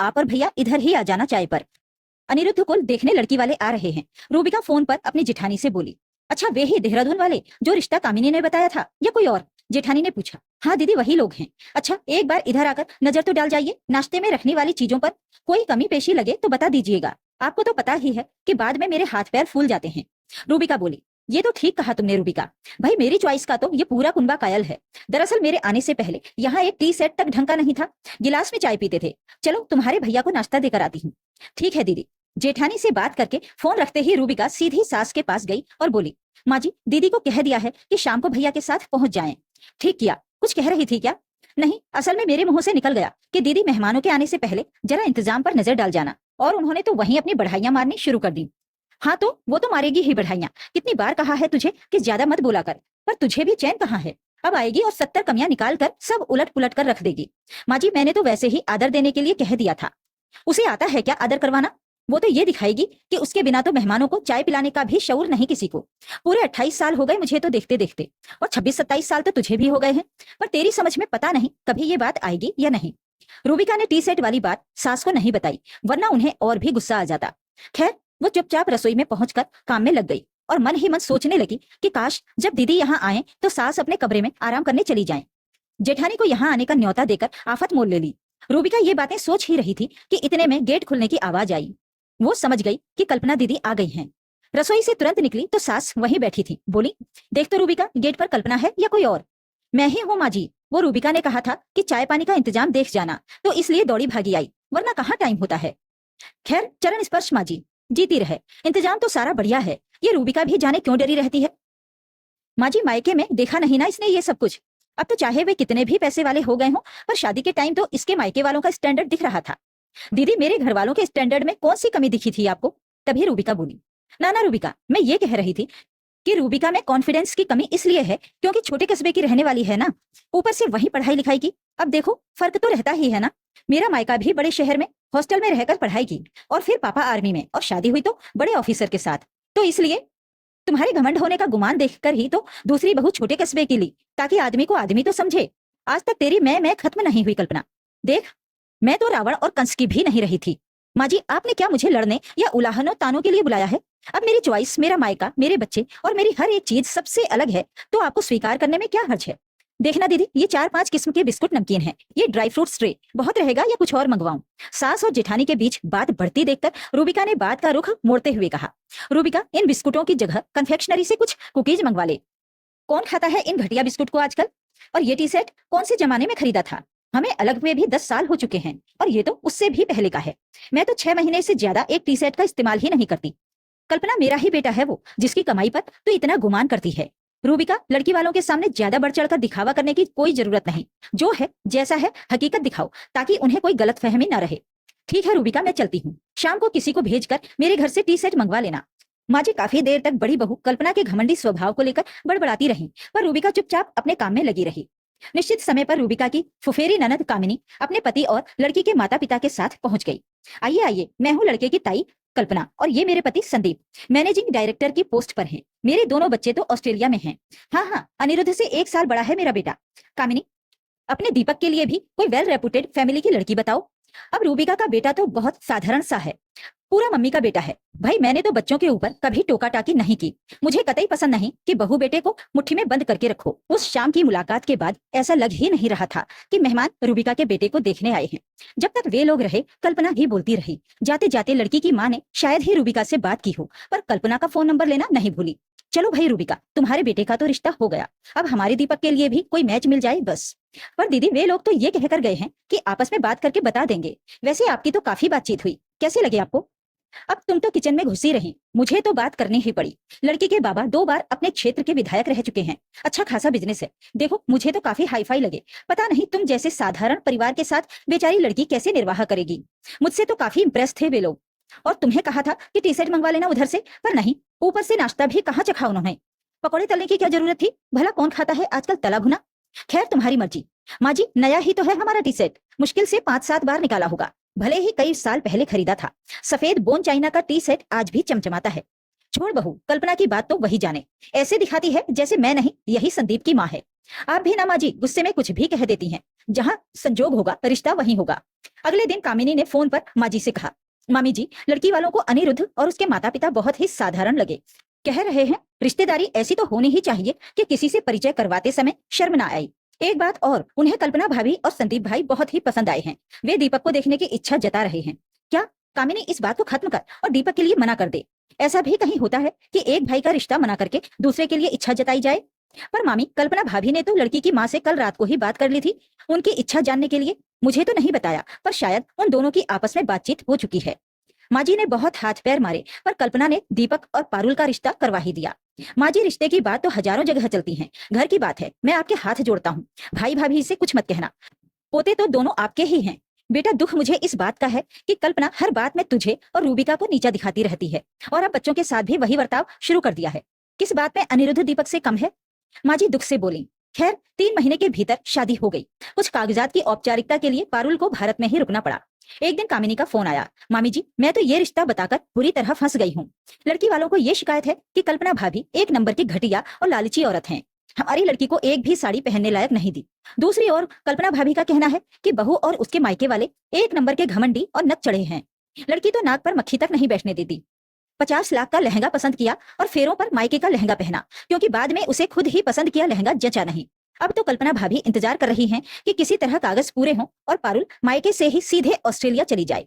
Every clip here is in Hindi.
आप और भैया इधर ही आ जाना चाय पर। अनिरुद्ध को देखने लड़की वाले आ रहे हैं। रूबिका फोन पर अपनी जेठानी से बोली। अच्छा वे ही देहरादून वाले जो रिश्ता कामिनी ने बताया था या कोई और? जेठानी ने पूछा। हाँ दीदी वही लोग हैं। अच्छा एक बार इधर आकर नजर तो डाल जाइए, नाश्ते में रखने वाली चीजों पर कोई कमी पेशी लगे तो बता दीजिएगा। आपको तो पता ही है कि बाद में मेरे हाथ पैर फूल जाते हैं। रूबिका बोली। ये तो ठीक कहा तुमने रूबिका, भाई मेरी चॉइस का तो ये पूरा कुनबा कायल है। दरअसल मेरे आने से पहले यहाँ एक टी सेट तक ढंग का नहीं था, गिलास में चाय पीते थे। चलो तुम्हारे भैया को नाश्ता देकर आती हूँ। ठीक है दीदी। जेठानी से बात करके फोन रखते ही रूबिका सीधी सास के पास गई और बोली। माँ जी दीदी को कह दिया है कि शाम को भैया के साथ पहुंच जाएं। ठीक किया। कुछ कह रही थी क्या? नहीं, असल में मेरे मुंह से निकल गया कि दीदी मेहमानों के आने से पहले जरा इंतजाम पर नजर डाल जाना, और उन्होंने तो वहीं अपनी बढ़ाइयां मारनी शुरू कर दी। हाँ तो वो तो मारेगी ही बढ़ाइयां, कितनी बार कहा है तुझे कि ज्यादा मत बोला कर, पर तुझे भी चैन कहाँ है। अब आएगी और 70 कमियां निकाल कर सब उलट पुलट कर रख देगी। माँ जी मैंने तो वैसे ही आदर देने के लिए कह दिया था। उसे आता है क्या आदर करवाना? वो तो ये दिखाएगी कि उसके बिना तो मेहमानों को चाय पिलाने का भी शऊर नहीं किसी को। पूरे 28 साल हो गए मुझे तो देखते देखते, और 26-27 साल तो तुझे भी हो गए हैं, पर तेरी समझ में पता नहीं कभी ये बात आएगी या नहीं। रूबिका ने टी सेट वाली बात सास को नहीं बताई, वरना उन्हें और भी गुस्सा आ जाता। खैर वो चुपचाप रसोई में पहुंचकर काम में लग गई और मन ही मन सोचने लगी कि काश जब दीदी यहाँ आए तो सास अपने कमरे में आराम करने चली जाए। जेठानी को यहाँ आने का न्योता देकर आफत मोल ले ली। रूबिका ये बातें सोच ही रही थी कि इतने में गेट खुलने की आवाज आई। वो समझ गई कि कल्पना दीदी आ गई हैं। रसोई से तुरंत निकली तो सास वहीं बैठी थी। बोली। देख तो रूबिका गेट पर कल्पना है या कोई और? मैं ही हूँ माँ जी। वो रूबिका ने कहा था कि चाय पानी का इंतजाम देख जाना, तो इसलिए दौड़ी भागी आई, वरना कहाँ टाइम होता है। खैर चरण स्पर्श माँ जी, जीती रहे। इंतजाम तो सारा बढ़िया है, ये रूबिका भी जाने क्यों डरी रहती है। माँ जी मायके में देखा नहीं ना इसने ये सब कुछ। अब तो चाहे वे कितने भी पैसे वाले हो गए हों, पर शादी के टाइम तो इसके मायके वालों का स्टैंडर्ड दिख रहा था। दीदी मेरे घर वालों के स्टैंडर्ड में कौन सी कमी दिखी थी आपको? तभी रूबिका बोली। ना ना रूबिका, मैं ये कह रही थी कि रूबिका में कॉन्फिडेंस की कमी इसलिए है क्योंकि छोटे कस्बे की रहने वाली है ना, ऊपर से वही पढ़ाई लिखाई की। अब देखो फर्क तो रहता ही है ना। मेरा मायका भी बड़े शहर में हॉस्टल में रहकर पढ़ाई की, और फिर पापा आर्मी में, और शादी हुई तो बड़े ऑफिसर के साथ। तो इसलिए तुम्हारे घमंड होने का गुमान देखकर ही तो दूसरी बहू छोटे कस्बे की ली, ताकि आदमी को आदमी तो समझे। आज तक तेरी मैं खत्म नहीं हुई कल्पना। देख मैं तो रावण और कंस की भी नहीं रही थी। माँ जी आपने क्या मुझे लड़ने या उलाहनों तानों के लिए बुलाया है? अब मेरी चॉइस, मेरा मायका, मेरे बच्चे और मेरी हर एक चीज सबसे अलग है, तो आपको स्वीकार करने में क्या हर्ज है? देखना दीदी ये 4-5 किस्म के बिस्कुट नमकीन हैं, ये ड्राई फ्रूट्स ट्रे बहुत रहेगा या कुछ और मंगवाऊं? सास और जेठानी के बीच बात बढ़ती देखकर रूबिका ने बात का रुख मोड़ते हुए कहा। रूबिका इन बिस्कुटों की जगह कन्फेक्शनरी से कुछ कुकीज मंगवा ले। कौन खाता है इन घटिया बिस्कुट को आजकल? और ये टी सेट कौन से जमाने में खरीदा था? हमें अलग हुए भी 10 साल हो चुके हैं, और ये तो उससे भी पहले का है। मैं तो 6 महीने से ज्यादा एक टी सेट का इस्तेमाल ही नहीं करती। कल्पना मेरा ही बेटा है वो, जिसकी कमाई पर तो इतना गुमान करती है। रूबिका लड़की वालों के सामने ज्यादा बढ़ चढ़कर दिखावा करने की कोई जरूरत नहीं। जो है जैसा है हकीकत दिखाओ, ताकि उन्हें कोई गलतफहमी न रहे। ठीक है रूबिका मैं चलती हूँ, शाम को किसी को भेजकर मेरे घर से टी सेट मंगवा लेना। माँ जी काफी देर तक बड़ी बहू कल्पना के घमंडी स्वभाव को लेकर बड़बड़ाती रही, पर रूबिका चुपचाप अपने काम में लगी रही। निश्चित समय पर रूबिका की फुफेरी ननद कामिनी अपने पति और लड़की के माता पिता के साथ पहुंच गई। आइए आइए, मैं हूँ लड़के की ताई कल्पना, और ये मेरे पति संदीप, मैनेजिंग डायरेक्टर की पोस्ट पर हैं। मेरे दोनों बच्चे तो ऑस्ट्रेलिया में हैं। हाँ हाँ, अनिरुद्ध से 1 साल बड़ा है मेरा बेटा। कामिनी अपने दीपक के लिए भी कोई वेल रेपुटेड फैमिली की लड़की बताओ। अब रूबिका का बेटा तो बहुत साधारण सा है, पूरा मम्मी का बेटा है। भाई मैंने तो बच्चों के ऊपर कभी टोका टाकी नहीं की। मुझे कतई पसंद नहीं कि बहू बेटे को मुट्ठी में बंद करके रखो। उस शाम की मुलाकात के बाद ऐसा लग ही नहीं रहा था कि मेहमान रूबिका के बेटे को देखने आए हैं। जब तक वे लोग रहे कल्पना ही बोलती रही। जाते जाते लड़की की माँ ने शायद ही रूबिका से बात की हो, पर कल्पना का फोन नंबर लेना नहीं भूली। चलो भाई रूबिका, तुम्हारे बेटे का तो रिश्ता हो गया, अब हमारे दीपक के लिए भी कोई मैच मिल जाए बस। पर दीदी वे लोग तो ये कहकर गए हैं कि आपस में बात करके बता देंगे। वैसे आपकी तो काफी बातचीत हुई, कैसे लगे आपको? अब तुम तो किचन में घुसी रही, मुझे तो बात करनी ही पड़ी। लड़की के बाबा 2 बार अपने क्षेत्र के विधायक रह चुके हैं, अच्छा खासा बिजनेस है। देखो मुझे तो काफी हाई फाई लगे। पता नहीं तुम जैसे साधारण परिवार के साथ बेचारी लड़की कैसे निर्वाह करेगी। मुझसे तो काफी इंप्रेस थे वे लोग। और तुम्हें कहा था कि टी सेट मंगवा लेना उधर से, पर नहीं, ऊपर से नाश्ता भी कहाँ चखा उन्होंने। पकौड़े तलने की क्या जरूरत थी? भला कौन खाता है आजकल तला भुना। खैर तुम्हारी मर्जी। माँ जी नया ही तो है हमारा टी सेट, मुश्किल से 5-7 बार निकाला होगा, भले ही कई साल पहले खरीदा था। सफेद बोन चाइना का टी सेट आज भी चमचमाता है। छोड़ बहू, कल्पना की बात तो वही जाने। ऐसे दिखाती है जैसे मैं नहीं, यही संदीप की माँ है। आप भी ना माँ जी गुस्से में कुछ भी कह देती हैं। जहाँ संजोग होगा रिश्ता वहीं होगा। अगले दिन कामिनी ने फोन पर माँ जी से कहा, मामी जी, लड़की वालों को अनिरुद्ध और उसके माता पिता बहुत ही साधारण लगे। कह रहे हैं रिश्तेदारी ऐसी तो होनी ही चाहिए कि किसी से परिचय करवाते समय शर्म ना आई। एक बात और, उन्हें कल्पना भाभी और संदीप भाई बहुत ही पसंद आए हैं। वे दीपक को देखने की इच्छा जता रहे हैं। क्या कामिनी इस बात को खत्म कर और दीपक के लिए मना कर दे। ऐसा भी कहीं होता है कि एक भाई का रिश्ता मना करके दूसरे के लिए इच्छा जताई जाए। पर मामी, कल्पना भाभी ने तो लड़की की माँ से कल रात को ही बात कर ली थी उनकी इच्छा जानने के लिए। मुझे तो नहीं बताया, पर शायद उन दोनों की आपस में बातचीत हो चुकी है। माँ जी ने बहुत हाथ पैर मारे, पर कल्पना ने दीपक और पारुल का रिश्ता करवा ही दिया। माँ जी, रिश्ते की बात तो हजारों जगह चलती है, घर की बात है, मैं आपके हाथ जोड़ता हूँ। भाई भाभी से कुछ मत कहना, पोते तो दोनों आपके ही हैं। बेटा, दुख मुझे इस बात का है कि कल्पना हर बात में तुझे और रूबिका को नीचा दिखाती रहती है, और अब बच्चों के साथ भी वही बर्ताव शुरू कर दिया है। किस बात में अनिरुद्ध दीपक से कम है? माँ जी दुख से बोली। खैर, 3 महीने के भीतर शादी हो गई। कुछ कागजात की औपचारिकता के लिए पारुल को भारत में ही रुकना पड़ा। एक दिन कामिनी का फोन आया, मामी जी, मैं तो ये रिश्ता बताकर बुरी तरह फंस गई हूँ। लड़की वालों को ये शिकायत है कि कल्पना भाभी एक नंबर की घटिया और लालची औरत हैं। हमारी लड़की को एक भी साड़ी पहनने लायक नहीं दी। दूसरी ओर कल्पना भाभी का कहना है कि बहू और उसके मायके वाले एक नंबर के घमंडी और नक चढ़े हैं। लड़की तो नाक पर मक्खी तक नहीं बैठने देती। 50 लाख का लहंगा पसंद किया और फेरों पर मायके का लहंगा पहना, क्योंकि बाद में उसे खुद ही पसंद किया लहंगा जचा नहीं। अब तो कल्पना भाभी इंतजार कर रही हैं कि किसी तरह कागज पूरे हों और पारुल मायके से ही सीधे ऑस्ट्रेलिया चली जाए।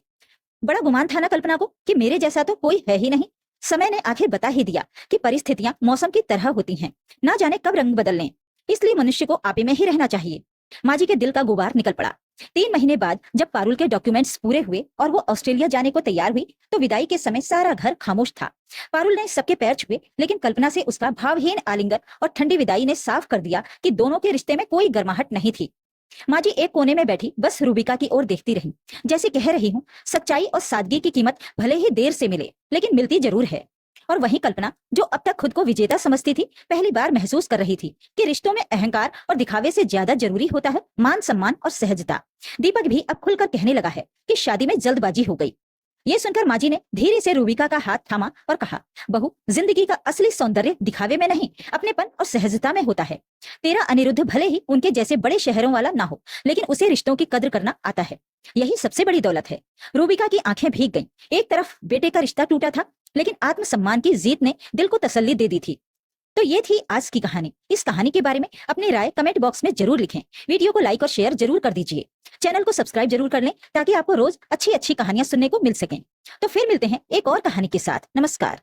बड़ा गुमान था ना कल्पना को कि मेरे जैसा तो कोई है ही नहीं। समय ने आखिर बता ही दिया कि परिस्थितियां मौसम की तरह होती हैं, ना जाने कब रंग बदल लें। इसलिए मनुष्य को आपे में ही रहना चाहिए। माँ जी के दिल का गुबार निकल पड़ा। 3 महीने बाद जब पारुल के डॉक्यूमेंट्स पूरे हुए और वो ऑस्ट्रेलिया जाने को तैयार हुई, तो विदाई के समय सारा घर खामोश था। पारुल ने सबके पैर छुए, लेकिन कल्पना से उसका भावहीन आलिंगन और ठंडी विदाई ने साफ कर दिया कि दोनों के रिश्ते में कोई गर्माहट नहीं थी। माँ जी एक कोने में बैठी बस रूबिका की ओर देखती रही, जैसे कह रही हूँ, सच्चाई और सादगी की कीमत भले ही देर से मिले, लेकिन मिलती जरूर है। और वहीं कल्पना, जो अब तक खुद को विजेता समझती थी, पहली बार महसूस कर रही थी कि रिश्तों में अहंकार और दिखावे से ज्यादा जरूरी होता है मान सम्मान और सहजता। दीपक भी अब खुलकर कहने लगा है कि शादी में जल्दबाजी हो गई। ये सुनकर माँ जी ने धीरे से रूबिका का हाथ थामा और कहा, बहू, जिंदगी का असली सौंदर्य दिखावे में नहीं, अपनेपन और सहजता में होता है। तेरा अनिरुद्ध भले ही उनके जैसे बड़े शहरों वाला ना हो, लेकिन उसे रिश्तों की कद्र करना आता है। यही सबसे बड़ी दौलत है। रूबिका की आंखें भीग गईं। एक तरफ बेटे का रिश्ता टूटा था, लेकिन आत्मसम्मान की जीत ने दिल को तसल्ली दे दी थी। तो ये थी आज की कहानी। इस कहानी के बारे में अपनी राय कमेंट बॉक्स में जरूर लिखें। वीडियो को लाइक और शेयर जरूर कर दीजिए। चैनल को सब्सक्राइब जरूर कर लें, ताकि आपको रोज अच्छी अच्छी कहानियां सुनने को मिल सकें। तो फिर मिलते हैं एक और कहानी के साथ। नमस्कार।